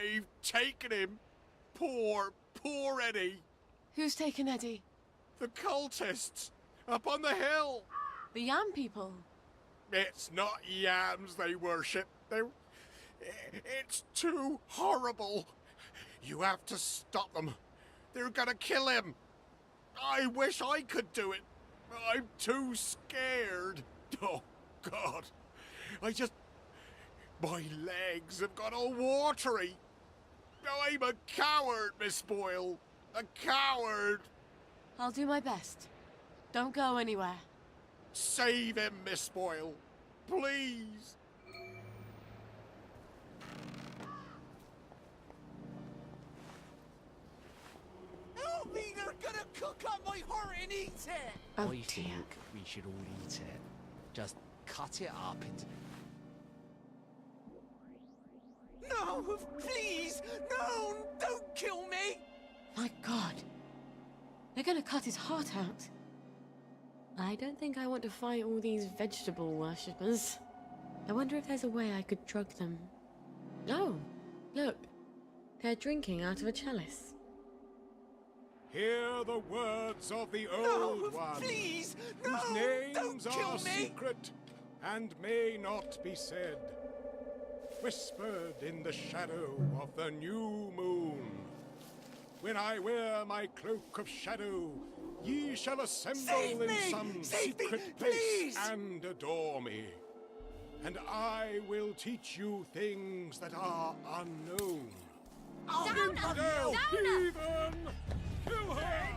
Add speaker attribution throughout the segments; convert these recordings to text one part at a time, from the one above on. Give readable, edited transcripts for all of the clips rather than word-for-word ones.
Speaker 1: They've taken him. Poor Eddie.
Speaker 2: Who's taken Eddie?
Speaker 1: The cultists up on the hill.
Speaker 2: The Yam people?
Speaker 1: It's not yams they worship. It's too horrible. You have to stop them. They're gonna kill him. I wish I could do it. I'm too scared. Oh, God. My legs have got all watery. I'm a coward, Miss Boyle. A coward.
Speaker 2: I'll do my best. Don't go anywhere.
Speaker 1: Save him, Miss Boyle. Please.
Speaker 3: Help me, they're gonna cook up my heart and eat it!
Speaker 2: Oh,
Speaker 4: I
Speaker 2: dear.
Speaker 4: think we should all eat it. Just cut it up into...
Speaker 3: No, please! No, don't kill me!
Speaker 2: My God. They're gonna cut his heart out. I don't think I want to fight all these vegetable worshippers. I wonder if there's a way I could drug them. Oh, look. They're drinking out of a chalice.
Speaker 1: Hear the words of the
Speaker 3: No,
Speaker 1: Old One,
Speaker 3: please! No,
Speaker 1: whose names
Speaker 3: don't kill
Speaker 1: are
Speaker 3: me!
Speaker 1: secret and may not be said. Whispered in the shadow of the new moon. When I wear my cloak of shadow, ye shall assemble
Speaker 3: Save
Speaker 1: in
Speaker 3: me!
Speaker 1: some
Speaker 3: Save me,
Speaker 1: secret place
Speaker 3: please!
Speaker 1: and adore me. And I will teach you things that are unknown.
Speaker 3: I'll
Speaker 5: Down,
Speaker 3: remember
Speaker 5: down,
Speaker 3: you!
Speaker 1: Heathen! Kill her!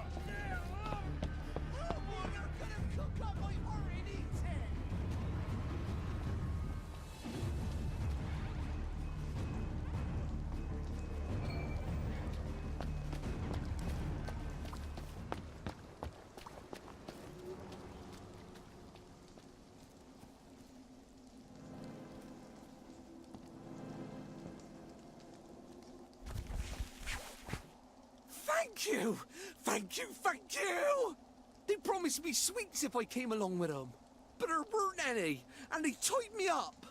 Speaker 3: Oh, they're gonna cook up my heart and eat it! Thank you! Thank you, thank you! They promised me sweets if I came along with them. But there weren't any, and they tied me up.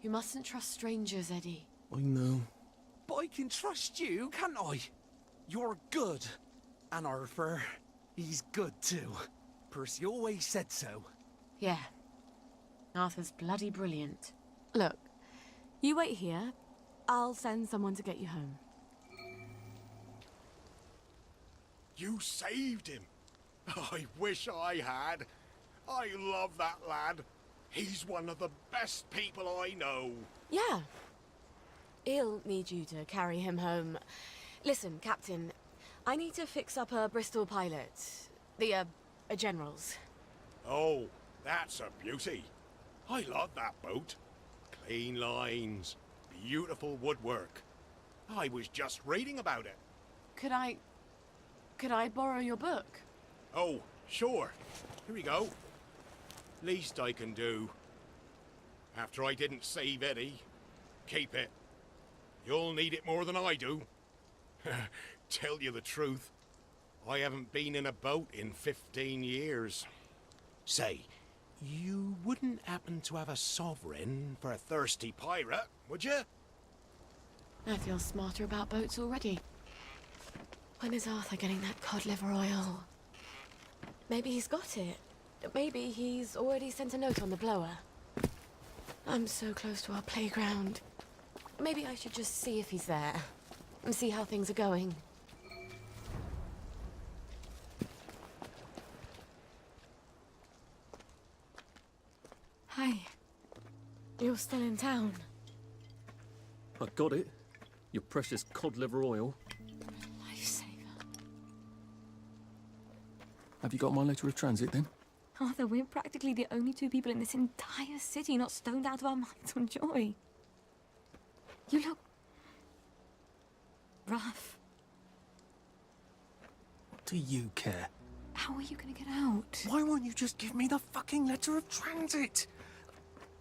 Speaker 2: You mustn't trust strangers, Eddie.
Speaker 3: I know. But I can trust you, can't I? You're good. And Arthur, he's good too. Percy always said so.
Speaker 2: Yeah. Arthur's bloody brilliant. Look, you wait here. I'll send someone to get you home.
Speaker 1: You saved him. I wish I had. I love that lad. He's one of the best people I know.
Speaker 2: Yeah. He'll need you to carry him home. Listen, Captain, I need to fix up a Bristol pilot. The, General's.
Speaker 1: Oh, that's a beauty. I love that boat. Clean lines, beautiful woodwork. I was just reading about it.
Speaker 2: Could I borrow your book?
Speaker 1: Oh, sure. Here we go. Least I can do. After I didn't save Eddie, keep it. You'll need it more than I do. Tell you the truth, I haven't been in a boat in 15 years. Say, you wouldn't happen to have a sovereign for a thirsty pirate, would you?
Speaker 2: I feel smarter about boats already. When is Arthur getting that cod liver oil? Maybe he's got it. Maybe he's already sent a note on the blower. I'm so close to our playground. Maybe I should just see if he's there. And see how things are going. Hi. You're still in town.
Speaker 6: I got it. Your precious cod liver oil.
Speaker 2: Lifesaver.
Speaker 6: Have you got my letter of transit then?
Speaker 5: Arthur, we're practically the only two people in this entire city not stoned out of our minds on joy. You look... rough.
Speaker 3: What do you care?
Speaker 5: How are you gonna get out?
Speaker 3: Why won't you just give me the fucking letter of transit?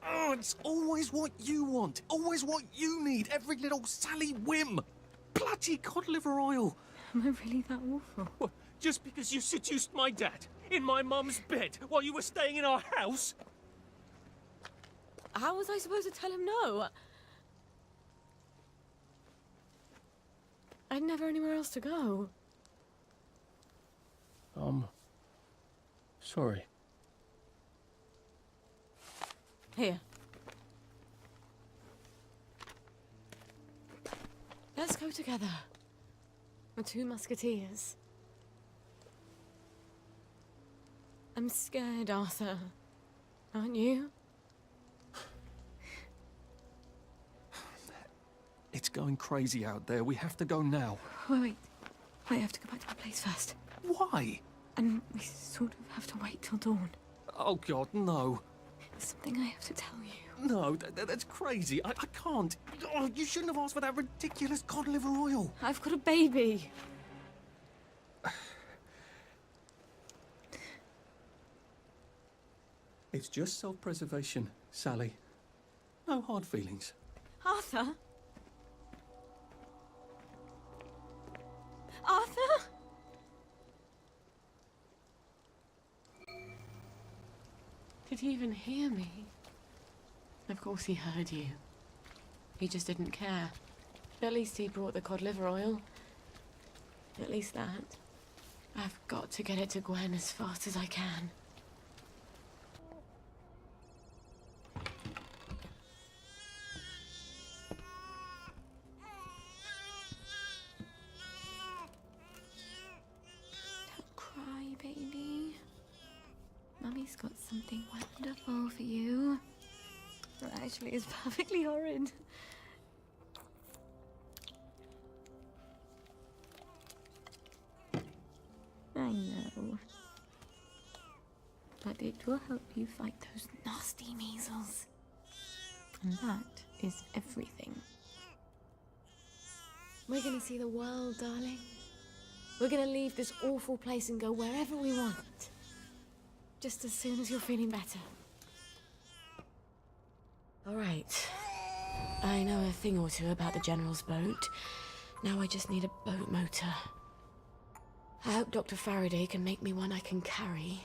Speaker 3: Oh, it's always what you want. Always what you need. Every little Sally whim. Bloody cod liver oil.
Speaker 5: Am I really that awful?
Speaker 6: What, just because you seduced my dad in my mum's bed while you were staying in our house?
Speaker 2: How was I supposed to tell him no? I'd never anywhere else to go.
Speaker 3: Sorry.
Speaker 2: Here. Let's go together. The two musketeers. I'm scared, Arthur. Aren't you?
Speaker 3: It's going crazy out there. We have to go now.
Speaker 5: Wait. I have to go back to my place first.
Speaker 3: Why?
Speaker 5: And we sort of have to wait till dawn.
Speaker 3: Oh, God, no.
Speaker 5: There's something I have to tell you.
Speaker 3: No, that's crazy. I can't. Oh, you shouldn't have asked for that ridiculous cod liver oil.
Speaker 2: I've got a baby.
Speaker 3: It's just self-preservation, Sally. No hard feelings.
Speaker 2: Arthur? Arthur? Did he even hear me? Of course he heard you. He just didn't care. At least he brought the cod liver oil. At least that. I've got to get it to Gwen as fast as I can.
Speaker 5: Don't cry, baby. Mummy's got something wonderful for you. Well, actually, it's perfectly horrid. I know. But it will help you fight those nasty measles. And that is everything.
Speaker 2: We're gonna see the world, darling. We're gonna leave this awful place and go wherever we want. Just as soon as you're feeling better. All right. I know a thing or two about the General's boat. Now I just need a boat motor. I hope Dr. Faraday can make me one I can carry.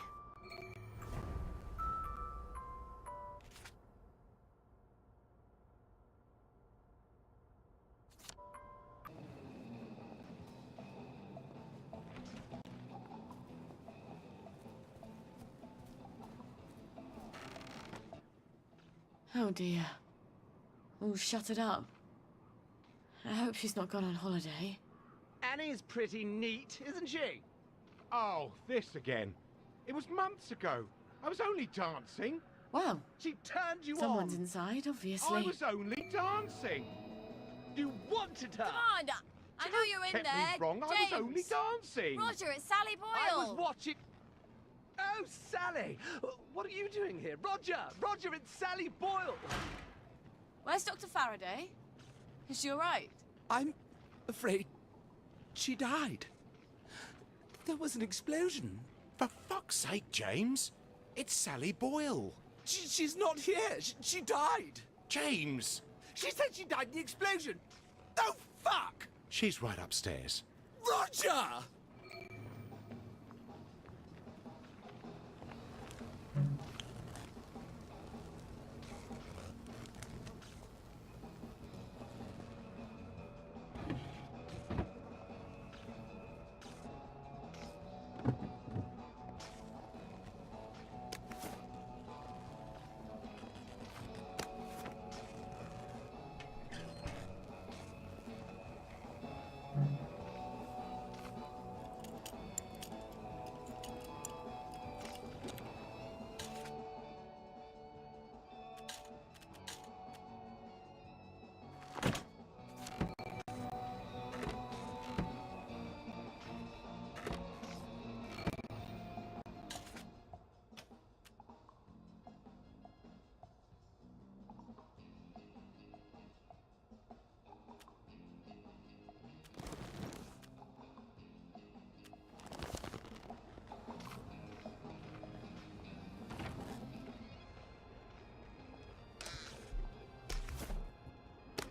Speaker 2: Oh dear. Oh, shut it up. I hope she's not gone on holiday.
Speaker 6: Annie's pretty neat, isn't she?
Speaker 1: Oh, this again. It was months ago. I was only dancing.
Speaker 2: Well,
Speaker 6: She turned you
Speaker 2: someone's
Speaker 6: on.
Speaker 2: inside, obviously.
Speaker 1: I was only dancing.
Speaker 6: You wanted her.
Speaker 7: Come on! I know you're in
Speaker 1: Kept
Speaker 7: there.
Speaker 1: me wrong. I was only
Speaker 7: James.
Speaker 1: dancing.
Speaker 7: Roger, it's Sally Boyle.
Speaker 6: I was watching. Oh, Sally! What are you doing here? Roger! Roger, it's Sally Boyle!
Speaker 7: Where's Dr. Faraday? Is she all right?
Speaker 8: I'm afraid she died. There was an explosion.
Speaker 1: For fuck's sake, James. It's Sally Boyle.
Speaker 8: She's not here. She died.
Speaker 1: James.
Speaker 8: She said she died in the explosion. Oh, fuck!
Speaker 1: She's right upstairs.
Speaker 8: Roger!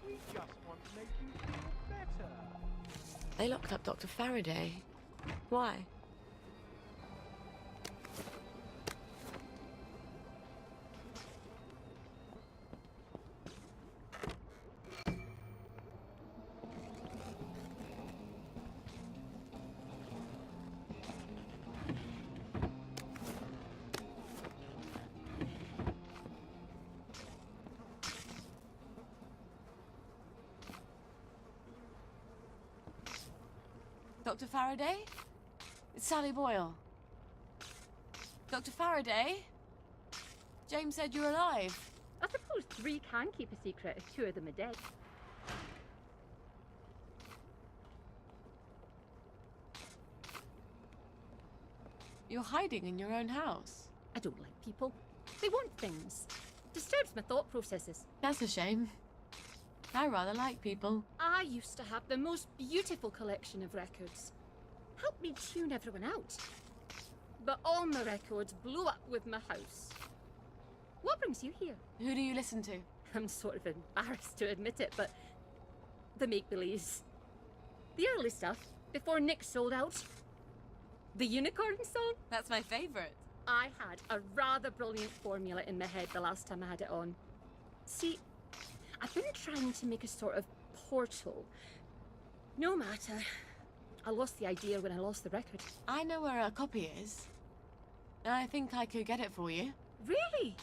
Speaker 6: We just want to make you feel better.
Speaker 2: They locked up Dr. Faraday. Why?
Speaker 7: Dr. Faraday? It's Sally Boyle. Dr. Faraday? James said you're alive.
Speaker 9: I suppose 3 can keep a secret if 2 of them are dead.
Speaker 7: You're hiding in your own house.
Speaker 9: I don't like people. They want things. Disturbs my thought processes.
Speaker 7: That's a shame. I rather like people.
Speaker 9: I used to have the most beautiful collection of records. Helped me tune everyone out. But all my records blew up with my house. What brings you here?
Speaker 7: Who do you listen to?
Speaker 9: I'm sort of embarrassed to admit it, but the make-believes. The early stuff, before Nick sold out. The unicorn song?
Speaker 7: That's my favourite.
Speaker 9: I had a rather brilliant formula in my head the last time I had it on. See, I've been trying to make a sort of portal. No matter. I lost the idea when I lost the record.
Speaker 7: I know where a copy is. And I think I could get it for you.
Speaker 9: Really?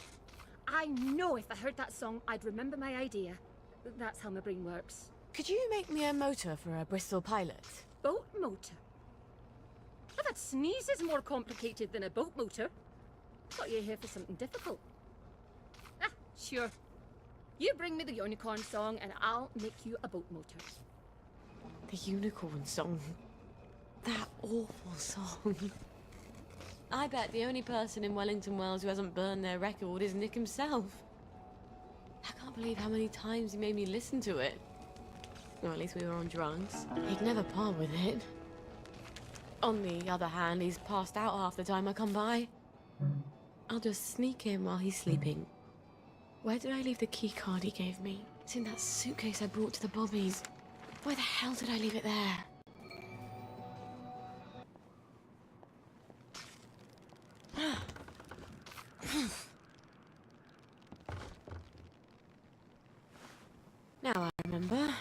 Speaker 9: I know if I heard that song, I'd remember my idea. That's how my brain works.
Speaker 2: Could you make me a motor for a Bristol Pilot?
Speaker 9: Boat motor? I've had sneezes more complicated than a boat motor. Thought you were here for something difficult. Ah, sure. You bring me the unicorn song and I'll make you a boat motor.
Speaker 2: The unicorn song. That awful song.
Speaker 7: I bet the only person in Wellington Wells who hasn't burned their record is Nick himself. I can't believe how many times he made me listen to it. Or at least we were on drugs. He'd never part with it. On the other hand, he's passed out half the time I come by. I'll just sneak in while he's sleeping. Where did I leave the key card he gave me? It's in that suitcase I brought to the Bobbies. Why the hell did I leave it there? Now I remember.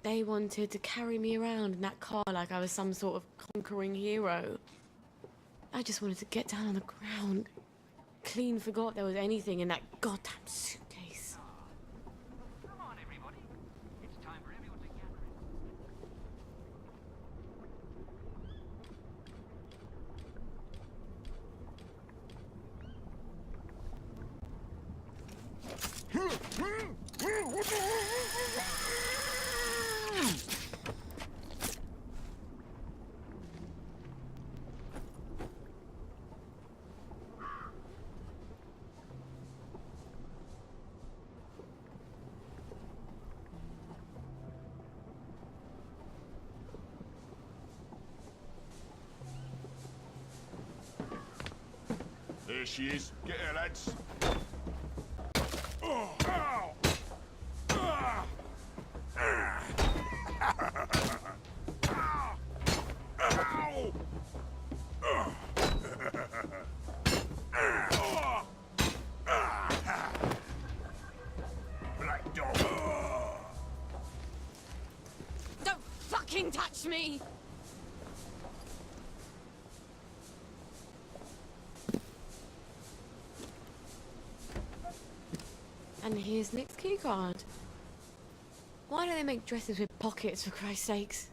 Speaker 7: They wanted to carry me around in that car like I was some sort of conquering hero. I just wanted to get down on the ground. Clean forgot there was anything in that goddamn suitcase.
Speaker 6: Come on, everybody. It's time for everyone to gather.
Speaker 1: There she is. Get her, lads. Oh, ow! Ah! Ah! Ah! Ow! Ah! Ah! Ah! Black dog.
Speaker 2: Don't fucking touch me! And here's Nick's keycard. Why do they make dresses with pockets, for Christ's sakes?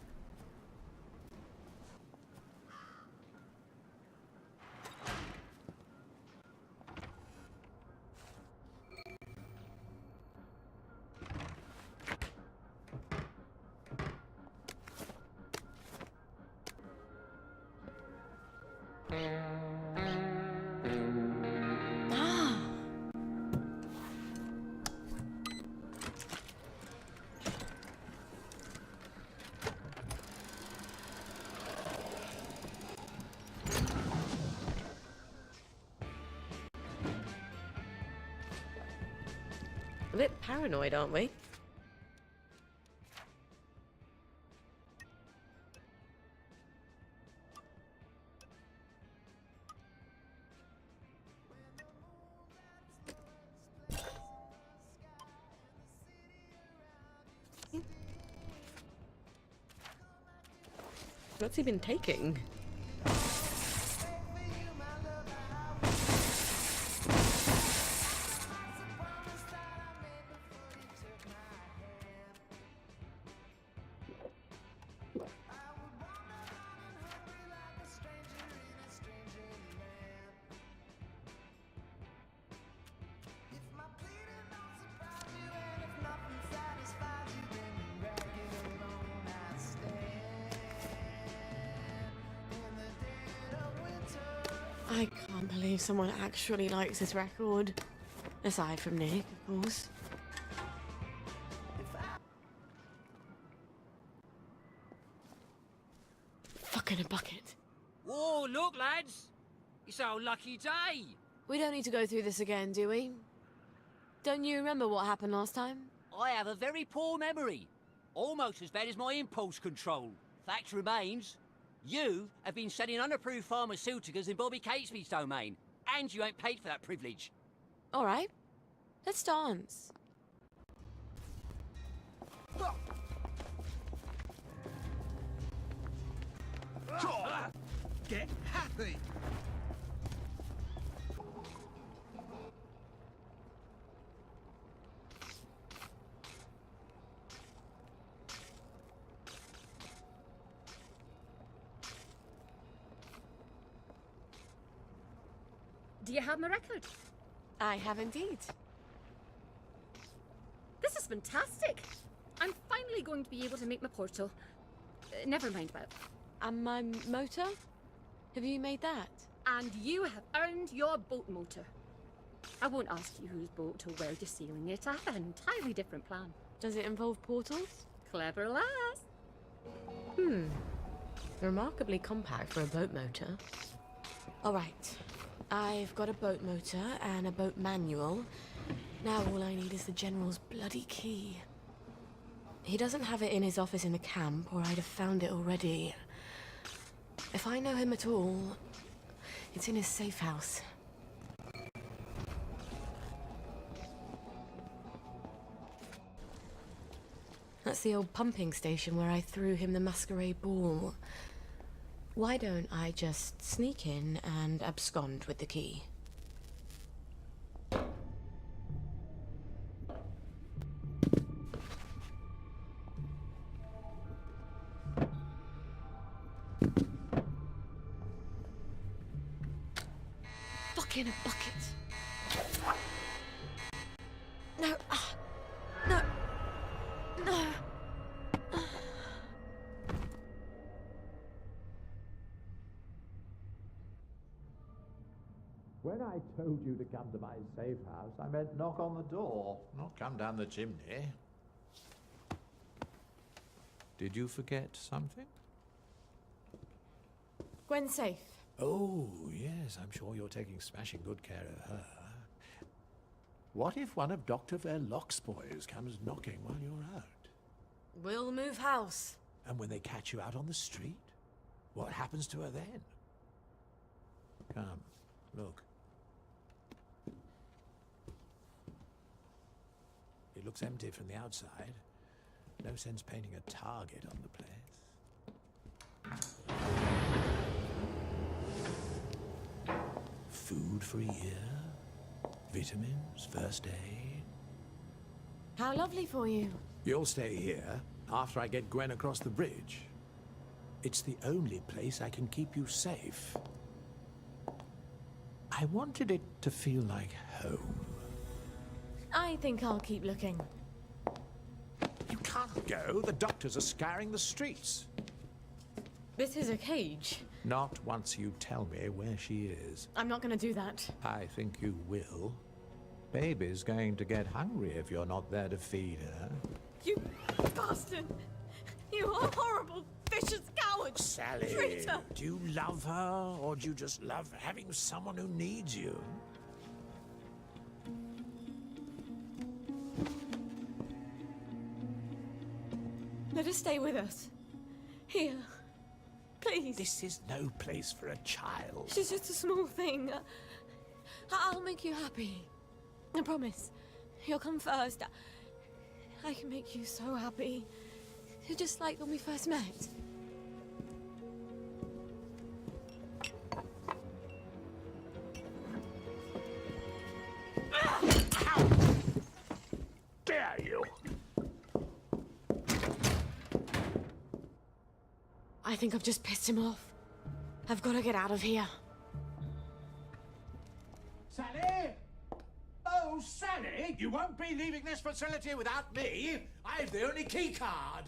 Speaker 2: A bit paranoid, aren't we? What's he been taking?
Speaker 7: I can't believe someone actually likes this record. Aside from Nick, of course. Fuck in a bucket.
Speaker 8: Whoa, look, lads! It's our lucky day!
Speaker 7: We don't need to go through this again, do we? Don't you remember what happened last time?
Speaker 8: I have a very poor memory. Almost as bad as my impulse control. Fact remains, you have been selling unapproved pharmaceuticals in Bobby Catesby's domain, and you ain't paid for that privilege.
Speaker 7: All right. Let's dance.
Speaker 6: Get happy!
Speaker 9: Do you have my record?
Speaker 7: I have indeed.
Speaker 9: This is fantastic. I'm finally going to be able to make my portal. Never mind about.
Speaker 7: And my motor? Have you made that?
Speaker 9: And you have earned your boat motor. I won't ask you whose boat or where you're sailing it. I have an entirely different plan.
Speaker 7: Does it involve portals?
Speaker 9: Clever lass.
Speaker 7: Remarkably compact for a boat motor. All right. I've got a boat motor and a boat manual. Now all I need is the General's bloody key. He doesn't have it in his office in the camp, or I'd have found it already. If I know him at all, it's in his safe house. That's the old pumping station where I threw him the masquerade ball. Why don't I just sneak in and abscond with the key? Fuck in a bucket. No. No. No.
Speaker 10: When I told you to come to my safe house, I meant knock on the door, not come down the chimney. Did you forget something?
Speaker 7: Gwen's safe.
Speaker 10: Oh, yes, I'm sure you're taking smashing good care of her. What if one of Dr. Verloc's boys comes knocking while you're out?
Speaker 7: We'll move house.
Speaker 10: And when they catch you out on the street, what happens to her then? Come, look. It looks empty from the outside. No sense painting a target on the place. Food for a year, vitamins, first aid.
Speaker 7: How lovely for you.
Speaker 10: You'll stay here after I get Gwen across the bridge. It's the only place I can keep you safe. I wanted it to feel like home.
Speaker 7: I think I'll keep looking.
Speaker 10: You can't go. The doctors are scouring the streets.
Speaker 7: This is a cage.
Speaker 10: Not once you tell me where she is.
Speaker 7: I'm not gonna do that.
Speaker 10: I think you will. Baby's going to get hungry if you're not there to feed her.
Speaker 7: You bastard! You are horrible, vicious coward!
Speaker 10: Sally,
Speaker 7: Traitor!
Speaker 10: do you love her, or do you just love having someone who needs you?
Speaker 7: Let her stay with us. Here. Please.
Speaker 10: This is no place for a child.
Speaker 7: She's just a small thing. I'll make you happy. I promise. You'll come first. I can make you so happy. You're just like when we first met.
Speaker 10: How dare you!
Speaker 7: I think I've just pissed him off. I've got to get out of here.
Speaker 10: Sally? Oh, Sally, you won't be leaving this facility without me. I've the only key card.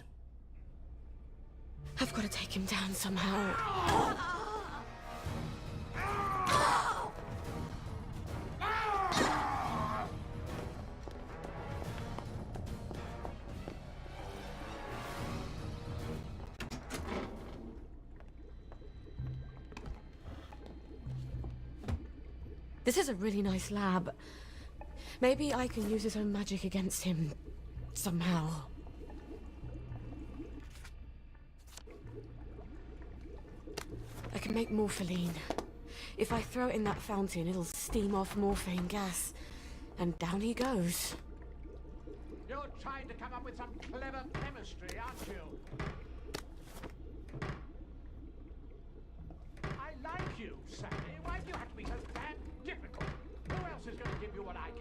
Speaker 7: I've got to take him down somehow.
Speaker 2: This is a really nice lab. Maybe I can use his own magic against him somehow. I can make morpholine. If I throw it in that fountain, it'll steam off morphine gas. And down he goes.
Speaker 10: You're trying to come up with some clever chemistry, aren't you? I like you, Sally. Why do you have to be so damn difficult? Who else is going to give you what I can?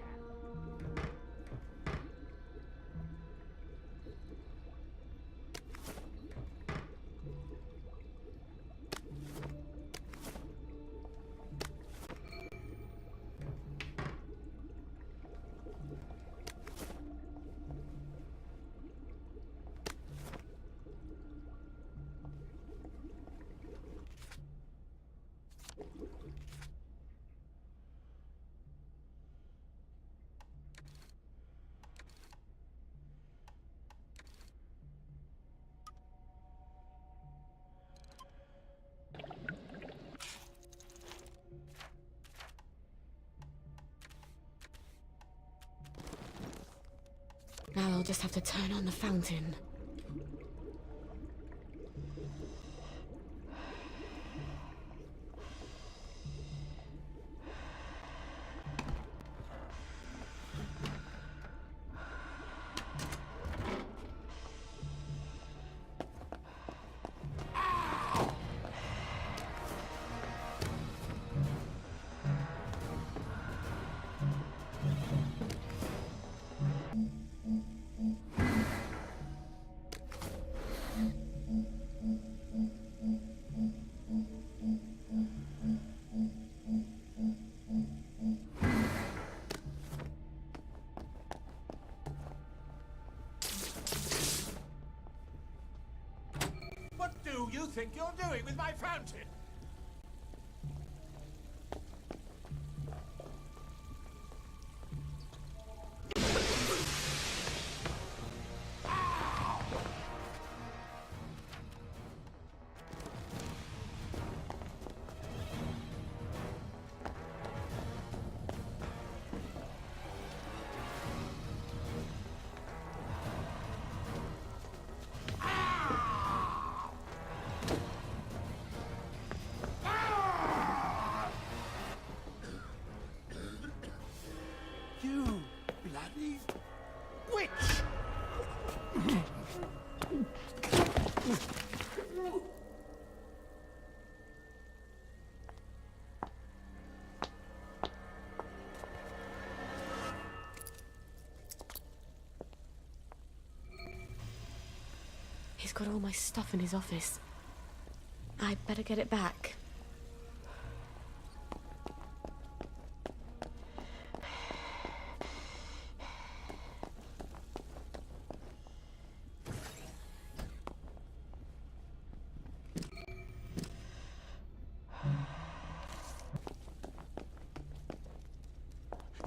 Speaker 2: Now I'll just have to turn on the fountain.
Speaker 10: What do you think you're doing with my fountain? You bloody witch!
Speaker 2: He's got all my stuff in his office. I'd better get it back.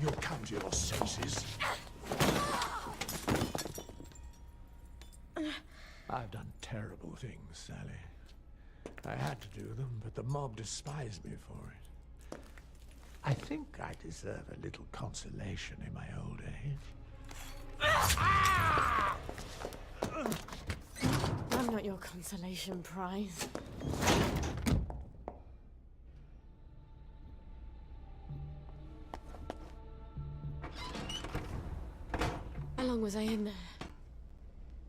Speaker 10: You'll come to your senses. I've done terrible things, Sally. I had to do them, but the mob despised me for it. I think I deserve a little consolation in my old age.
Speaker 2: I'm not your consolation prize. How long was I in there?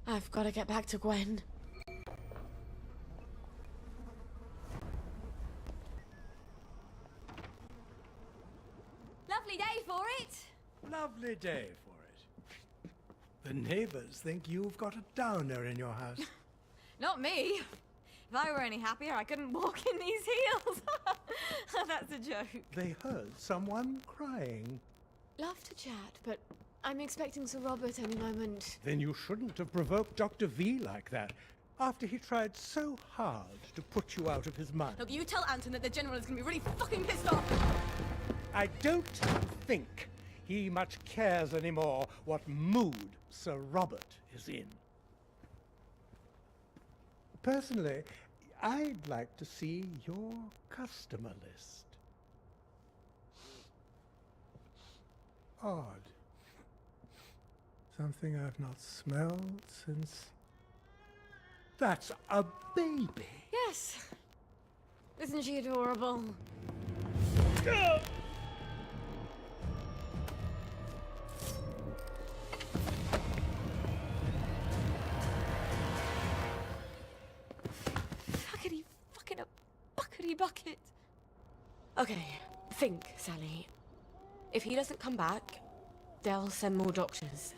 Speaker 2: I've got to get back to Gwen.
Speaker 5: Lovely day for it.
Speaker 11: Lovely day for it. The neighbors think you've got a downer in your house.
Speaker 5: Not me. If I were any happier, I couldn't walk in these heels. That's a joke.
Speaker 11: They heard someone crying.
Speaker 2: Love to chat, but I'm expecting Sir Robert any moment.
Speaker 11: Then you shouldn't have provoked Dr. V like that, after he tried so hard to put you out of his mind.
Speaker 5: Look, you tell Anton that the General is going to be really fucking pissed off.
Speaker 11: I don't think he much cares anymore what mood Sir Robert is in. Personally, I'd like to see your customer list. odd. Something I've not smelled since... That's a baby!
Speaker 2: Yes. Isn't she adorable? Fuckity fucking a buckety bucket. Okay, think, Sally. If he doesn't come back, they'll send more doctors.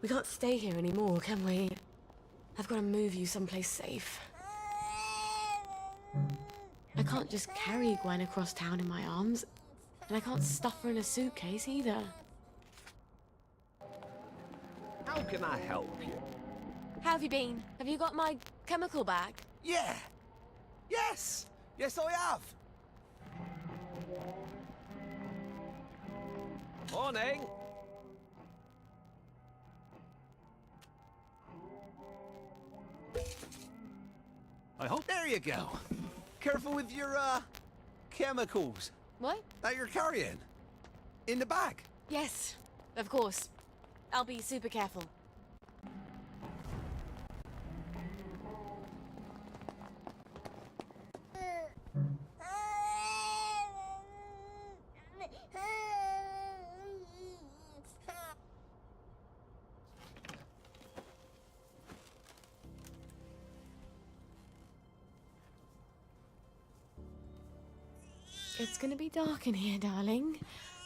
Speaker 2: We can't stay here anymore, can we? I've got to move you someplace safe. I can't just carry Gwen across town in my arms, and I can't stuff her in a suitcase either.
Speaker 6: How can I help you?
Speaker 2: How have you been? Have you got my chemical bag?
Speaker 6: Yeah! Yes! Yes, I have! Morning!
Speaker 3: I hope.
Speaker 6: There you go. Careful with your, chemicals
Speaker 2: What?
Speaker 6: that you're carrying. In the bag.
Speaker 2: Yes, of course. I'll be super careful. It's gonna be dark in here, darling.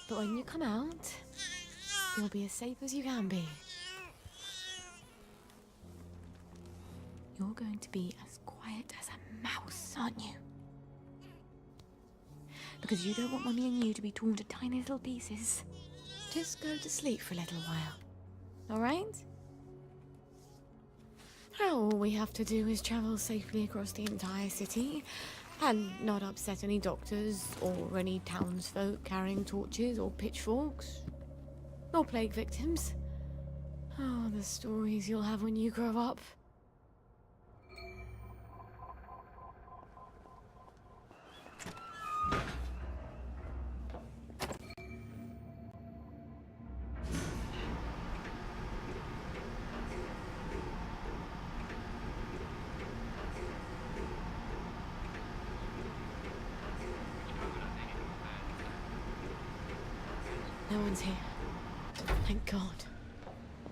Speaker 2: But when you come out, you'll be as safe as you can be. You're going to be as quiet as a mouse, aren't you? Because you don't want Mummy and you to be torn to tiny little pieces. Just go to sleep for a little while. Alright? All we have to do is travel safely across the entire city and not upset any doctors or any townsfolk carrying torches or pitchforks. Or plague victims. Oh, the stories you'll have when you grow up. No one's here. Thank God.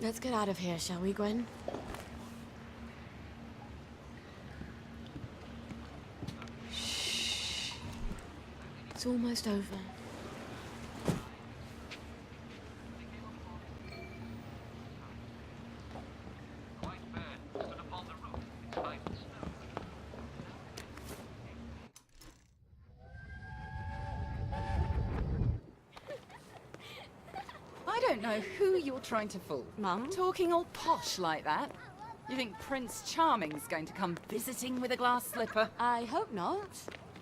Speaker 2: Let's get out of here, shall we, Gwen? Shh. It's almost over.
Speaker 12: I don't know who you're trying to fool.
Speaker 2: Mum?
Speaker 12: Talking all posh like that. You think Prince Charming's going to come visiting with a glass slipper?
Speaker 2: I hope not.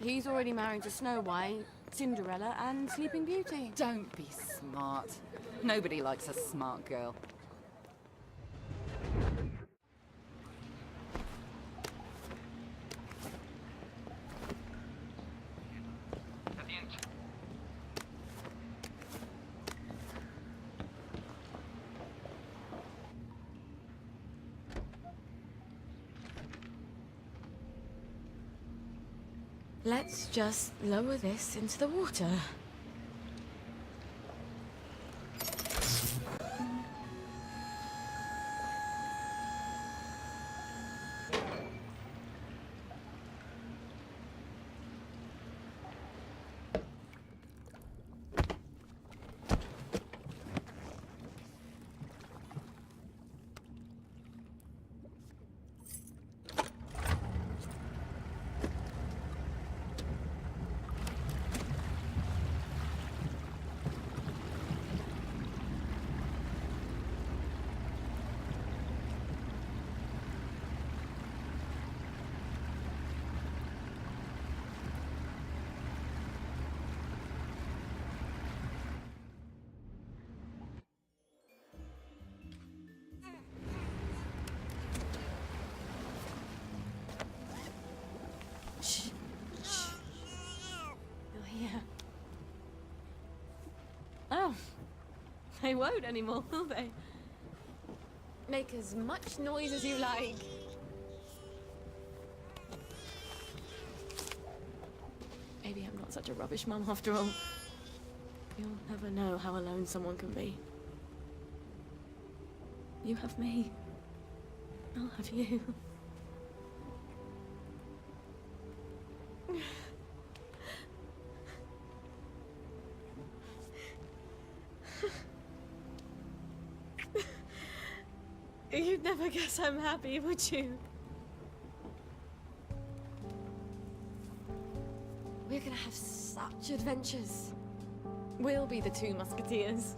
Speaker 2: He's already married to Snow White, Cinderella, and Sleeping Beauty.
Speaker 12: Don't be smart. Nobody likes a smart girl.
Speaker 2: Let's just lower this into the water.
Speaker 7: They won't anymore, will they? Make as much noise as you like. Maybe I'm not such a rubbish mum after all. You'll never know how alone someone can be. You have me. I'll have you. You'd never guess I'm happy, would you? We're gonna have such adventures. We'll be the two musketeers.